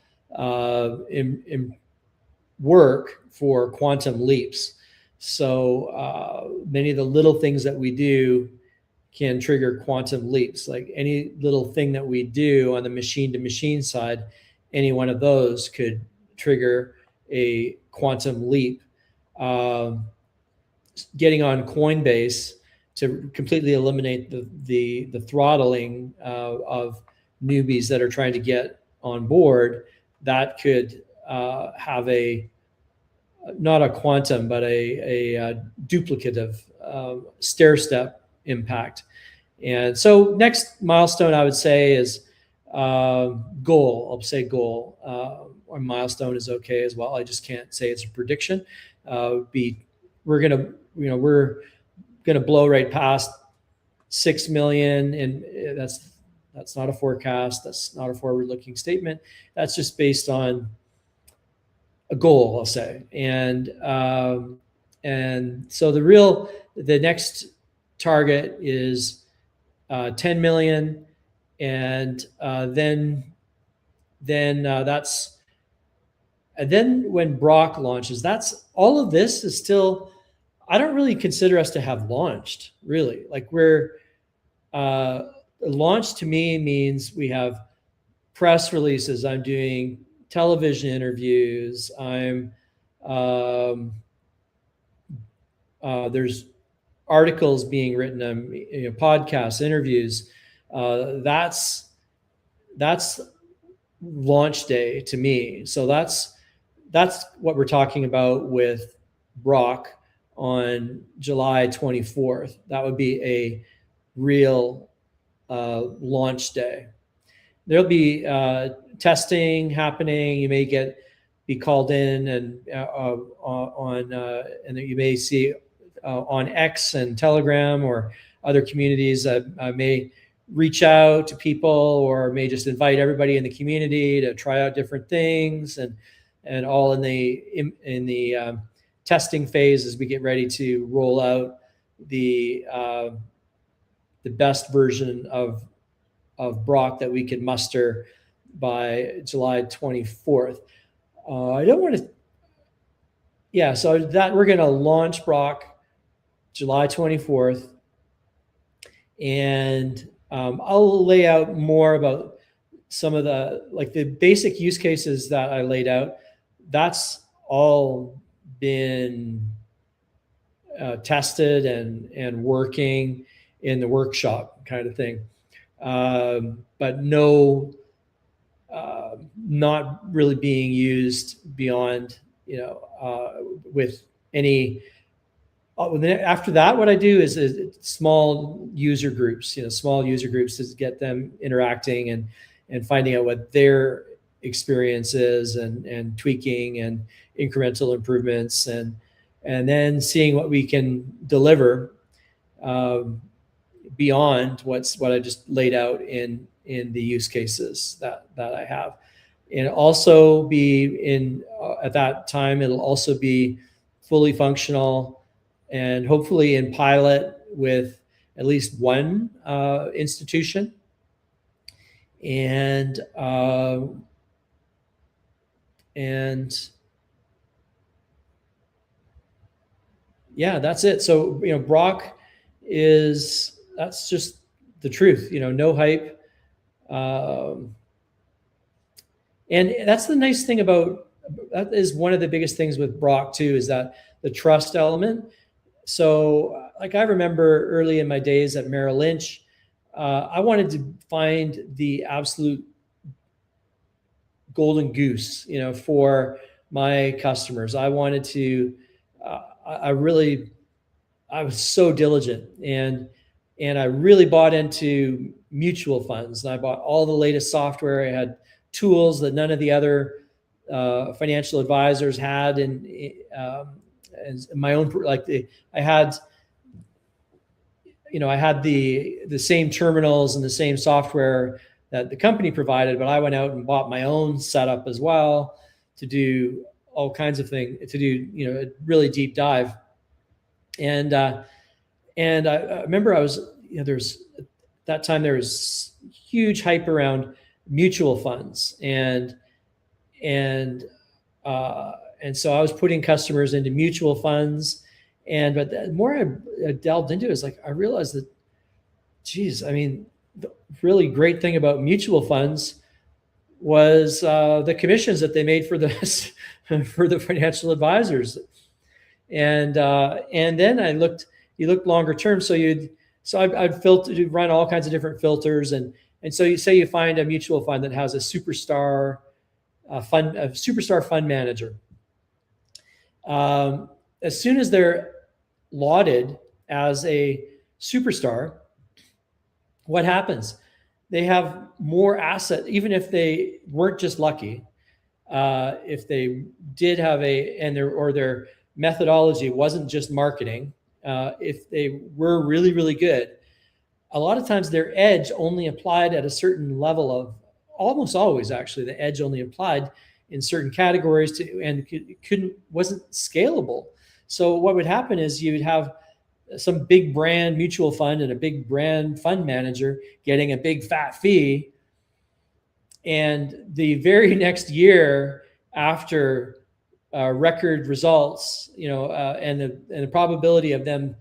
work for quantum leaps. So many of the little things that we do can trigger quantum leaps. Like any little thing that we do on the machine to machine side, any one of those could trigger a quantum leap. Getting on Coinbase to completely eliminate the throttling of newbies that are trying to get on board, that could have not a quantum, but a duplicative stair-step impact. And so next milestone, I would say, is goal. I'll say goal. Or milestone is okay as well. I just can't say it's a prediction. We're gonna blow right past 6 million, and that's not a forecast. That's not a forward-looking statement. That's just based on a goal, I'll say. And so the next target is 10 million, and then when Brok launches, that's all of this is still. I don't really consider us to have launched, really. Like launch to me means we have press releases. I'm doing television interviews. There's articles being written, podcasts, interviews. That's launch day to me. So that's what we're talking about with Brok on July 24th. That would be a real launch day. There'll be testing happening. You may be called in and and you may see on X and Telegram or other communities that may reach out to people, or may just invite everybody in the community to try out different things, and all in the testing phase as we get ready to roll out the best version of Brok that we could muster by July 24th. I don't want to. Yeah, so that we're going to launch Brok July 24th, and I'll lay out more about some of the basic use cases that I laid out. That's all been tested and working in the workshop kind of thing, but not really being used beyond, with any. After that, what I do is small user groups, to get them interacting and finding out what their experience is, and tweaking and incremental improvements, and then seeing what we can deliver beyond what I just laid out in the use cases that I have. And also at that time, it'll also be fully functional, and hopefully in pilot with at least one institution. And yeah, that's it. So, Brok that's just the truth, no hype. And that's the nice thing about, that is one of the biggest things with Brok too, is that the trust element. So like I remember early in my days at Merrill Lynch, I wanted to find the absolute golden goose, for my customers. I wanted to, I was so diligent, and I really bought into mutual funds. And I bought all the latest software. I had tools that none of the other financial advisors had, and my own, I had, I had the same terminals and the same software that the company provided, but I went out and bought my own setup as well to do all kinds of things, to do, a really deep dive. And I remember I was, there's that time there was huge hype around mutual funds, and so I was putting customers into mutual funds, but the more I delved into it, it's like I realized that, geez, I mean, the really great thing about mutual funds was the commissions that they made for the for the financial advisors, and then you looked longer term, so I'd run all kinds of different filters, and so you say you find a mutual fund that has a superstar fund manager. As soon as they're lauded as a superstar, what happens? They have more asset, even if they weren't just lucky. If they did have their methodology wasn't just marketing, if they were really, really good, a lot of times their edge only applied at a certain level of, almost always actually, the edge only applied in certain categories and wasn't scalable. So what would happen is you would have some big brand mutual fund and a big brand fund manager getting a big fat fee, and the very next year after record results, and the probability of them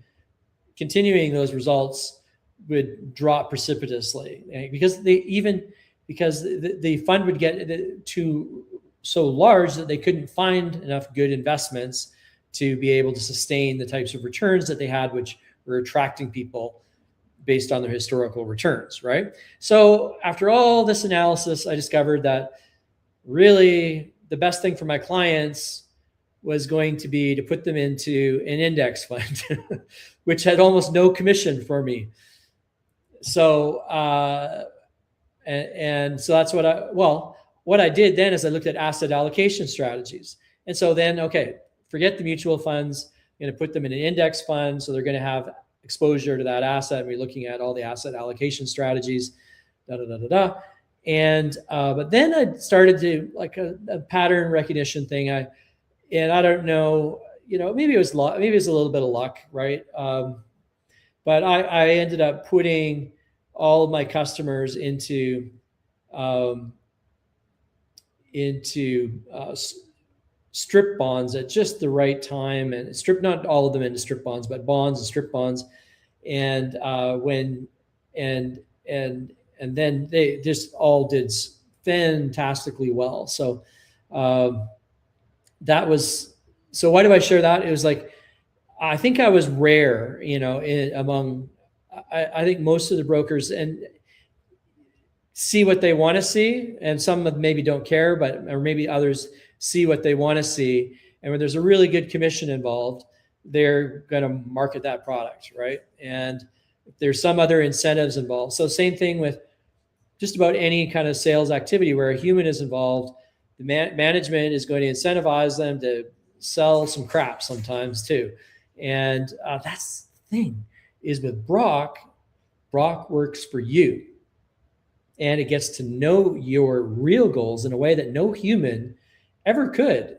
continuing those results would drop precipitously, because the fund would get to so large that they couldn't find enough good investments to be able to sustain the types of returns that they had, which were attracting people based on their historical returns, right? So after all this analysis, I discovered that really the best thing for my clients was going to be to put them into an index fund, which had almost no commission for me. So, and so that's what I did then is I looked at asset allocation strategies. And so then, okay, forget the mutual funds, I'm going to put them in an index fund. So they're going to have exposure to that asset. And we're looking at all the asset allocation strategies, And, but then I started to like a pattern recognition thing. I don't know, maybe it was a little bit of luck, right? But I ended up putting all of my customers into strip bonds at just the right time, and not all of them into strip bonds, but bonds and strip bonds. And and then they just all did fantastically well. So that was, so why do I share that? It was like, I think I was rare, among, I think most of the brokers and see what they want to see, and some maybe don't care, or maybe others see what they want to see. And when there's a really good commission involved, they're going to market that product, right? And if there's some other incentives involved. So same thing with just about any kind of sales activity where a human is involved, the management is going to incentivize them to sell some crap sometimes too. And that's the thing, is with Brok works for you. And it gets to know your real goals in a way that no human ever could.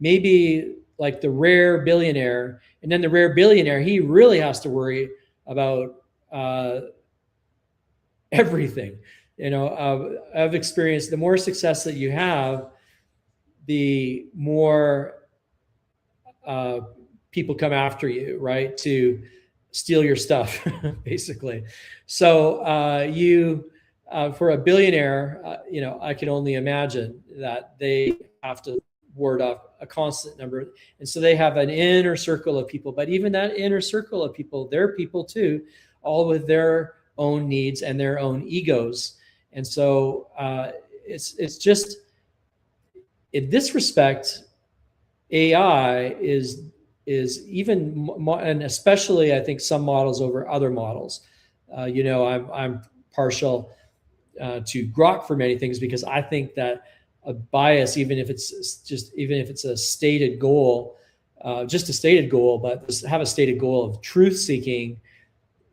Maybe like the rare billionaire, and then the rare billionaire, he really has to worry about everything. I've experienced the more success that you have, the more people come after you, right, to steal your stuff, basically. So for a billionaire, I can only imagine that they have to ward off a constant number. And so they have an inner circle of people, but even that inner circle of people, they're people too, all with their own needs and their own egos. And so it's just, in this respect, AI is even, and especially I think some models over other models. I'm partial to Grok for many things, because I think that a bias, even if it's a stated goal, just a stated goal, but have a stated goal of truth seeking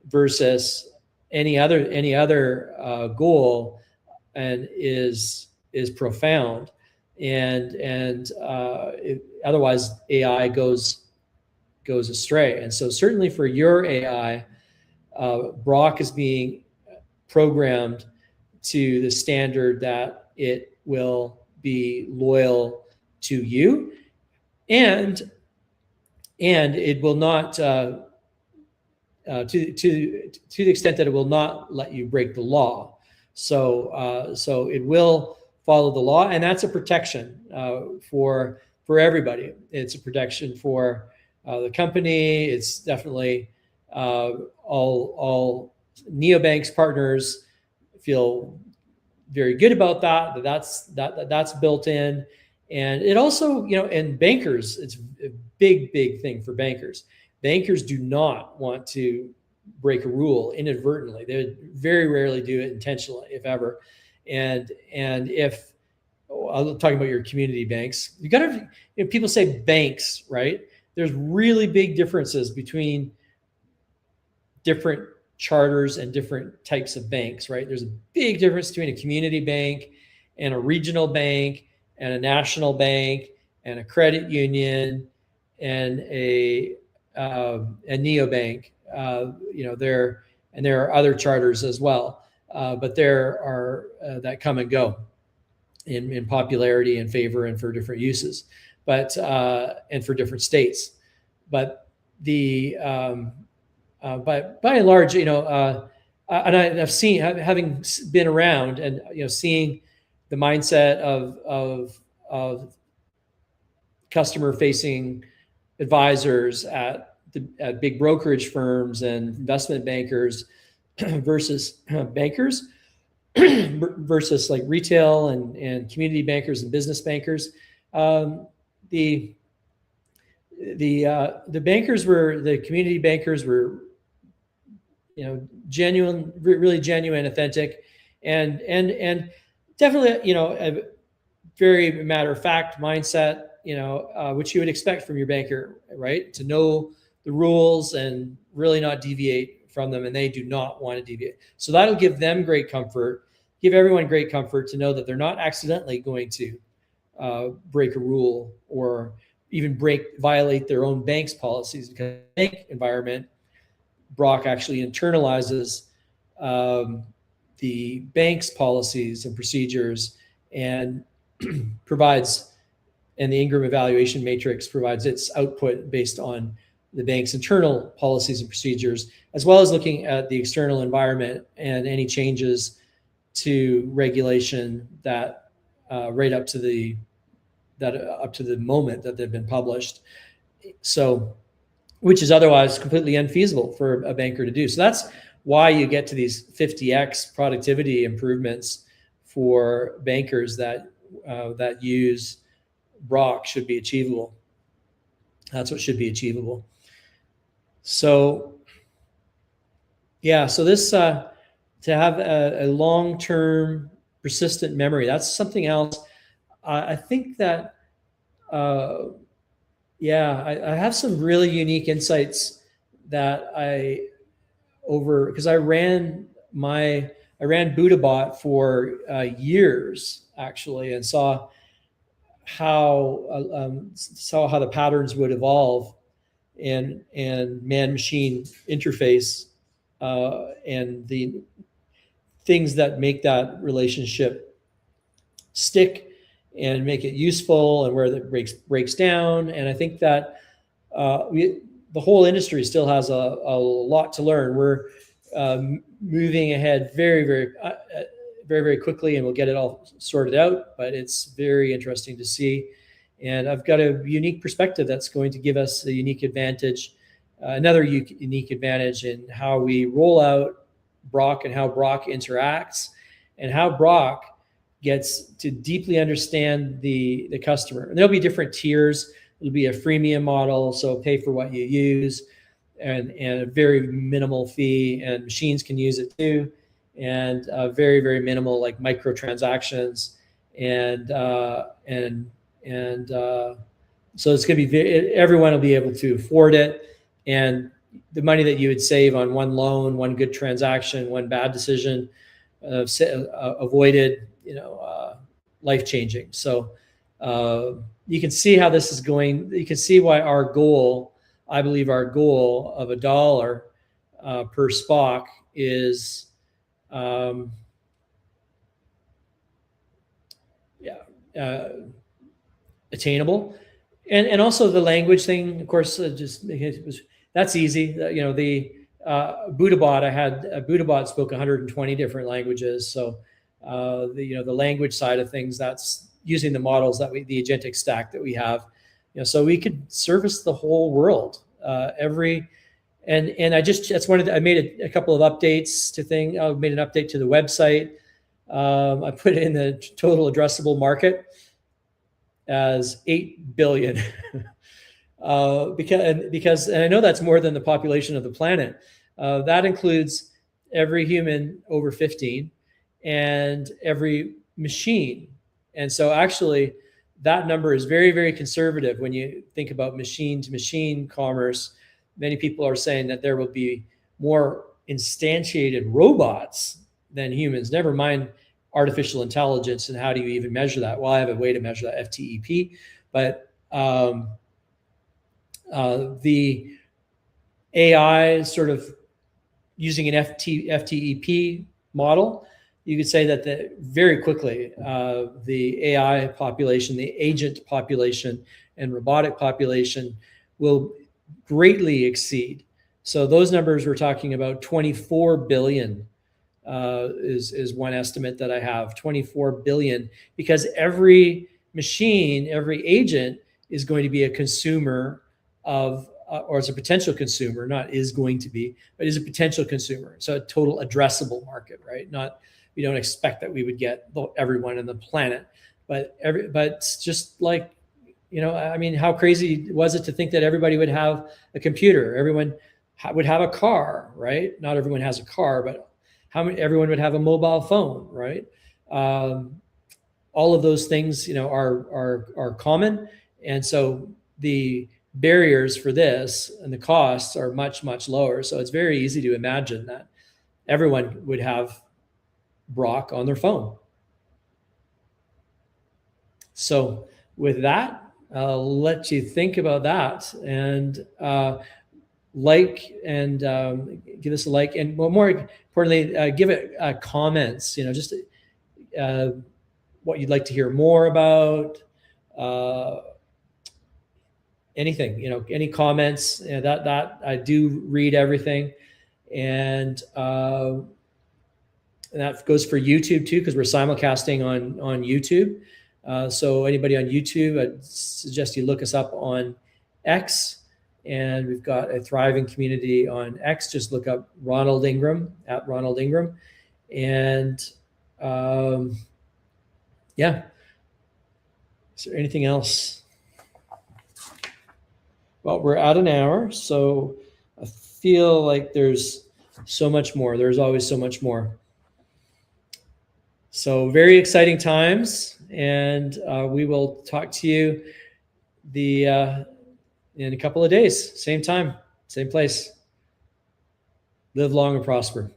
versus any other goal, and is profound. And otherwise AI goes astray. And so certainly for your AI, Brok is being programmed to the standard that it will be loyal to you, and it will not to the extent that it will not let you break the law. So it will follow the law, and that's a protection for everybody. It's a protection for the company. It's definitely all neobanks partners feel very good about that. That's built in, and it also, and bankers, it's a big thing for bankers. Bankers do not want to break a rule inadvertently. They very rarely do it intentionally, if ever. And if I'm talking about your community banks, you got to, people say banks, right? There's really big differences between different charters and different types of banks, right? There's a big difference between a community bank and a regional bank and a national bank and a credit union and a neobank. There are other charters as well, but there are that come and go in popularity and favor and for different uses, but and for different states. But but by and large, and I've seen, having been around and seeing the mindset of customer-facing advisors at big brokerage firms and investment bankers versus bankers versus like retail and community bankers and business bankers. The community bankers were genuine, really genuine, authentic, and definitely a very matter of fact mindset, which you would expect from your banker, right? To know the rules and really not deviate from them, and they do not want to deviate. So that'll give them great comfort, give everyone great comfort to know that they're not accidentally going to break a rule or even violate their own bank's policies, because the bank environment, Brok actually internalizes the bank's policies and procedures and provides, and the Ingram evaluation matrix provides its output based on the bank's internal policies and procedures, as well as looking at the external environment and any changes to regulation that right up to the moment that they've been published. So, which is otherwise completely unfeasible for a banker to do. So that's why you get to these 50x productivity improvements for bankers that use Brok should be achievable. That's what should be achievable. So, yeah, so this, to have a long-term persistent memory, that's something else. I think that, I have some really unique insights that because I ran BuddhaBot for years actually, and saw how the patterns would evolve and man-machine interface, and the things that make that relationship stick and make it useful, and where that breaks down. And I think that the whole industry still has a lot to learn. We're moving ahead very quickly, and we'll get it all sorted out. But it's very interesting to see, and I've got a unique perspective that's going to give us a unique advantage, another unique advantage in how we roll out Brok and how Brok interacts, and how Brok gets to deeply understand the customer. And there'll be different tiers. It'll be a freemium model, so pay for what you use, and a very minimal fee, and machines can use it too, and very minimal, like microtransactions, and so it's going to be everyone will be able to afford it, and the money that you would save on one loan, one good transaction, one bad decision avoided, life changing. So you can see how this is going. You can see why I believe our goal of $1 per SPOC is attainable. And also the language thing, of course, that's easy. The Buddhabot, Buddhabot spoke 120 different languages. So the language side of things, that's using the models that the agentic stack that we have, so we could service the whole world. I made a couple of updates to things. I made an update to the website. I put in the total addressable market as 8 billion. Because I know that's more than the population of the planet. That includes every human over 15 and every machine. And so actually that number is very conservative when you think about machine to machine commerce. Many people are saying that there will be more instantiated robots than humans, never mind artificial intelligence. And how do you even measure that? Well, I have a way to measure that, FTEP, but the AI sort of using an FTEP model, you could say that very quickly, the AI population, the agent population, and robotic population will greatly exceed. So those numbers we're talking about, 24 billion is one estimate that I have, 24 billion, because every machine, every agent is going to be a consumer of, or is a potential consumer, not is going to be, but is a potential consumer. So a total addressable market, right? We don't expect that we would get everyone on the planet, but just like, how crazy was it to think that everybody would have a computer? Everyone would have a car, right? Not everyone has a car, but everyone would have a mobile phone, right? All of those things, are common. And so the barriers for this and the costs are much lower. So it's very easy to imagine that everyone would have Brok on their phone. So with that, I'll let you think about that, and give us a like, and more importantly, give it comments. Just what you'd like to hear more about. Anything, any comments, that I do read everything, and that goes for YouTube too, because we're simulcasting on YouTube. So anybody on YouTube, I'd suggest you look us up on X, and we've got a thriving community on X. Just look up Ronald Ingram, at Ronald Ingram, and yeah. Is there anything else? Well, we're at an hour, so I feel like there's so much more. There's always so much more. So very exciting times, and we will talk to you in a couple of days. Same time, same place. Live long and prosper.